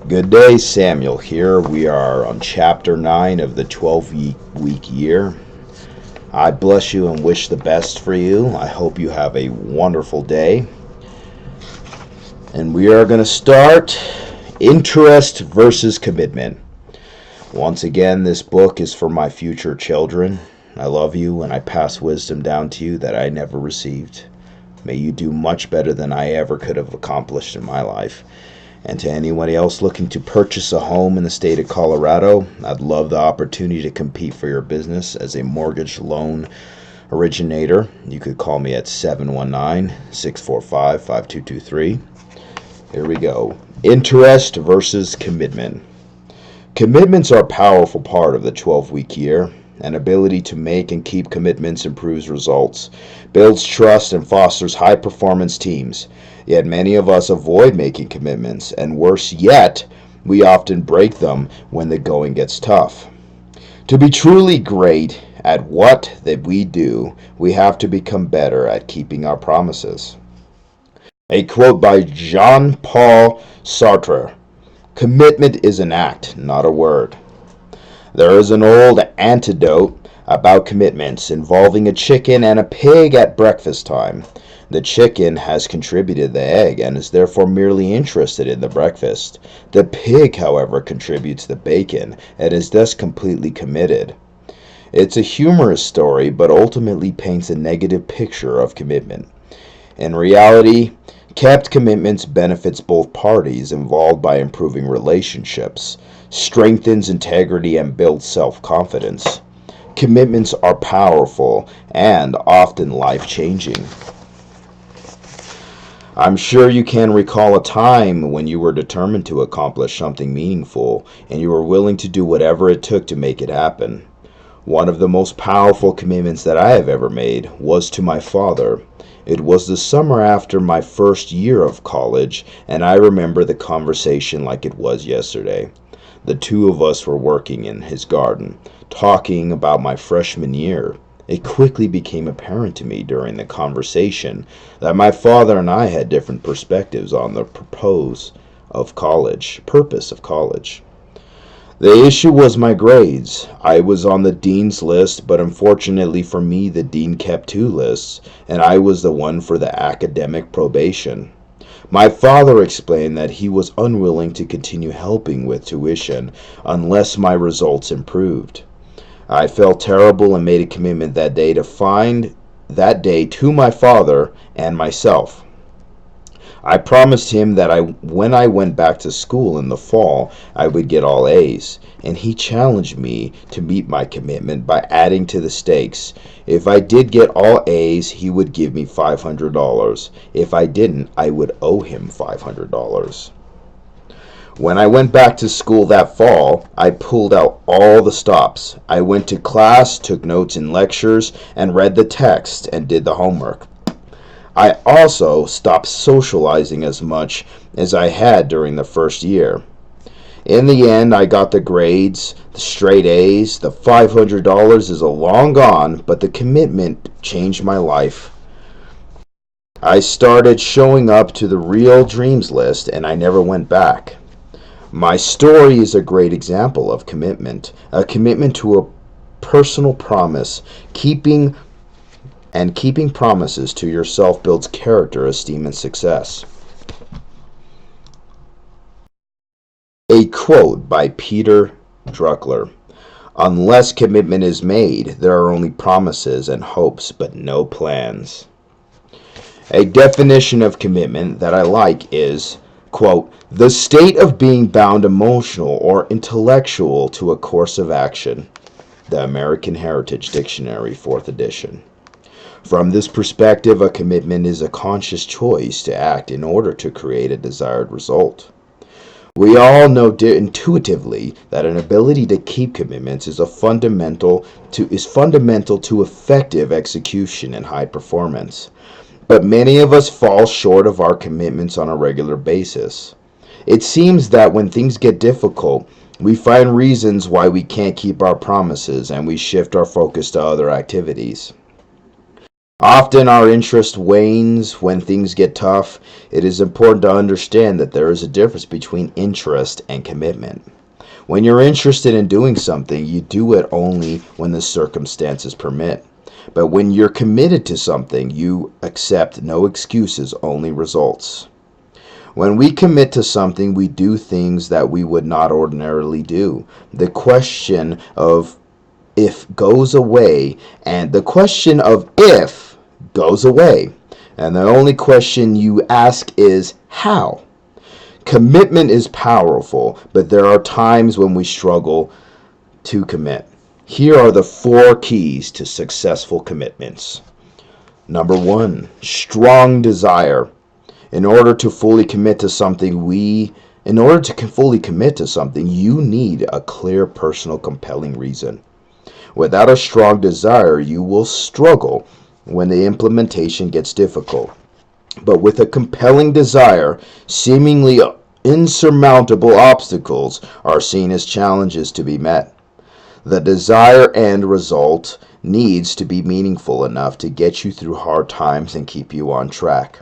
Good day, Samuel here. We are on chapter 9 of the 12-week year. I bless you and wish the best for you. I hope you have a wonderful day. And we are going to start interest versus commitment. Once again, this book is for my future children. I love you and I pass wisdom down to you that I never received. May you do much better than I ever could have accomplished in my life. And to anybody else looking to purchase a home in the state of Colorado, I'd love the opportunity to compete for your business as a mortgage loan originator. You could call me at 719-645-5223. Here we go. Interest versus commitment. Commitments are a powerful part of the 12-week year. An ability to make and keep commitments improves results, builds trust, and fosters high-performance teams. Yet many of us avoid making commitments, and worse yet, we often break them when the going gets tough. To be truly great at what that we do, we have to become better at keeping our promises. A quote by Jean-Paul Sartre: "Commitment is an act, not a word." There is an old anecdote about commitments involving a chicken and a pig at breakfast time. The chicken has contributed the egg and is therefore merely interested in the breakfast. The pig, however, contributes the bacon and is thus completely committed. It's a humorous story, but ultimately paints a negative picture of commitment. In reality, kept commitments benefits both parties involved by improving relationships, strengthens integrity, and builds self-confidence. Commitments are powerful and often life-changing. I'm sure you can recall a time when you were determined to accomplish something meaningful and you were willing to do whatever it took to make it happen. One of the most powerful commitments that I have ever made was to my father. It was the summer after my first year of college, and I remember the conversation like it was yesterday. The two of us were working in his garden, talking about my freshman year. It quickly became apparent to me during the conversation that my father and I had different perspectives on the purpose of college. The issue was my grades. I was on the dean's list, but unfortunately for me, the dean kept two lists, and I was the one for the academic probation. My father explained that he was unwilling to continue helping with tuition unless my results improved. I felt terrible and made a commitment that day to my father and myself. I promised him that when I went back to school in the fall, I would get all A's, and he challenged me to meet my commitment by adding to the stakes. If I did get all A's, he would give me $500. If I didn't, I would owe him $500. When I went back to school that fall, I pulled out all the stops. I went to class, took notes in lectures, and read the text and did the homework. I also stopped socializing as much as I had during the first year. In the end, I got the grades, the straight A's. The $500 is long gone, but the commitment changed my life. I started showing up to the Real Dreams list, and I never went back. My story is a great example of commitment, a commitment to a personal promise. Keeping promises to yourself builds character, esteem, and success. A quote by Peter Drucker: "Unless commitment is made, there are only promises and hopes, but no plans." A definition of commitment that I like is, quote, "the state of being bound emotional or intellectual to a course of action." The American Heritage Dictionary, 4th edition. From this perspective, a commitment is a conscious choice to act in order to create a desired result. We all know intuitively that an ability to keep commitments is fundamental to effective execution and high performance. But many of us fall short of our commitments on a regular basis. It seems that when things get difficult, we find reasons why we can't keep our promises and we shift our focus to other activities. Often our interest wanes when things get tough. It is important to understand that there is a difference between interest and commitment. When you're interested in doing something, you do it only when the circumstances permit. But when you're committed to something, you accept no excuses, only results. When we commit to something, we do things that we would not ordinarily do. The question of if goes away, and the question of if goes away. And the only question you ask is how. Commitment is powerful, but there are times when we struggle to commit. Here are the 4 keys to successful commitments. Number 1, strong desire. In order to fully commit to something, you need a clear, personal, compelling reason. Without a strong desire, you will struggle when the implementation gets difficult. But with a compelling desire, seemingly insurmountable obstacles are seen as challenges to be met. The desired end result needs to be meaningful enough to get you through hard times and keep you on track.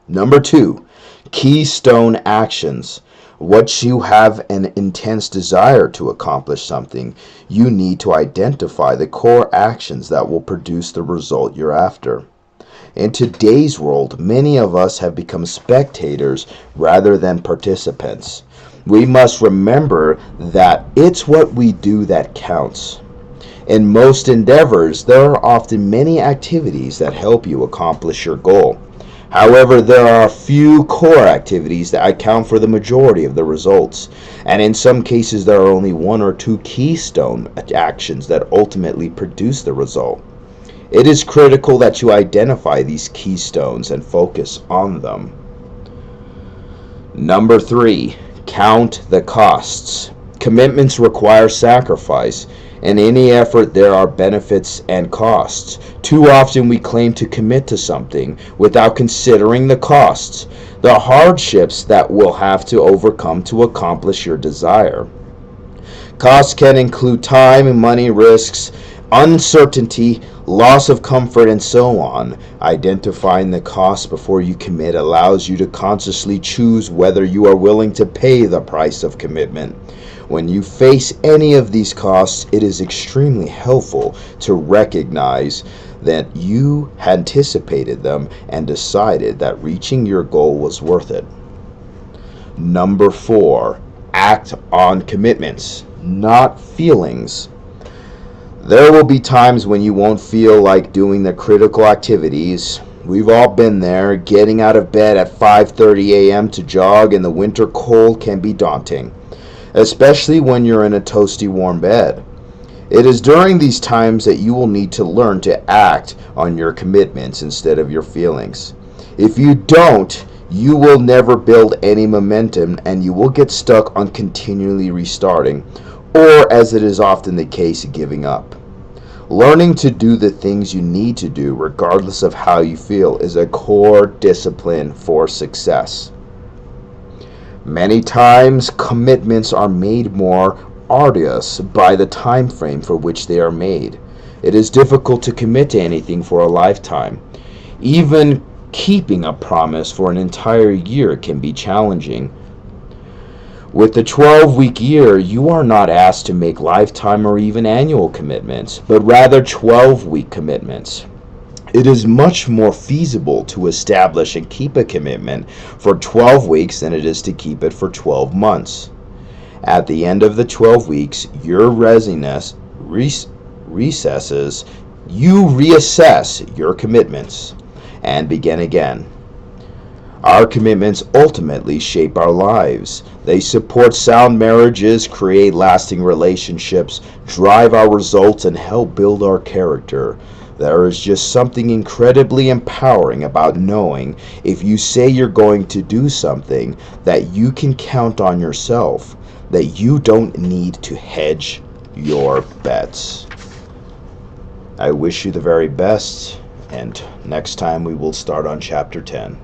Number 2, keystone actions. Once you have an intense desire to accomplish something, you need to identify the core actions that will produce the result you're after. In today's world, many of us have become spectators rather than participants. We must remember that it's what we do that counts. In most endeavors, there are often many activities that help you accomplish your goal. However, there are a few core activities that account for the majority of the results, and in some cases there are only 1 or 2 keystone actions that ultimately produce the result. It is critical that you identify these keystones and focus on them. Number 3, count the costs. Commitments require sacrifice. In any effort, there are benefits and costs. Too often we claim to commit to something without considering the costs, the hardships that we'll have to overcome to accomplish your desire. Costs can include time, money, risks, uncertainty, loss of comfort, and so on. Identifying the costs before you commit allows you to consciously choose whether you are willing to pay the price of commitment. When you face any of these costs, it is extremely helpful to recognize that you anticipated them and decided that reaching your goal was worth it. Number 4, act on commitments, not feelings. There will be times when you won't feel like doing the critical activities. We've all been there. Getting out of bed at 5:30 a.m. to jog in the winter cold can be daunting, especially when you're in a toasty warm bed. It is during these times that you will need to learn to act on your commitments instead of your feelings. If you don't, you will never build any momentum and you will get stuck on continually restarting, or as it is often the case, giving up. Learning to do the things you need to do, regardless of how you feel, is a core discipline for success. Many times, commitments are made more arduous by the time frame for which they are made. It is difficult to commit to anything for a lifetime. Even keeping a promise for an entire year can be challenging. With the 12-week year, you are not asked to make lifetime or even annual commitments, but rather 12-week commitments. It is much more feasible to establish and keep a commitment for 12 weeks than it is to keep it for 12 months. At the end of the 12 weeks, your recesses, you reassess your commitments and begin again. Our commitments ultimately shape our lives. They support sound marriages, create lasting relationships, drive our results, and help build our character. There is just something incredibly empowering about knowing if you say you're going to do something that you can count on yourself, that you don't need to hedge your bets. I wish you the very best, and next time we will start on Chapter 10.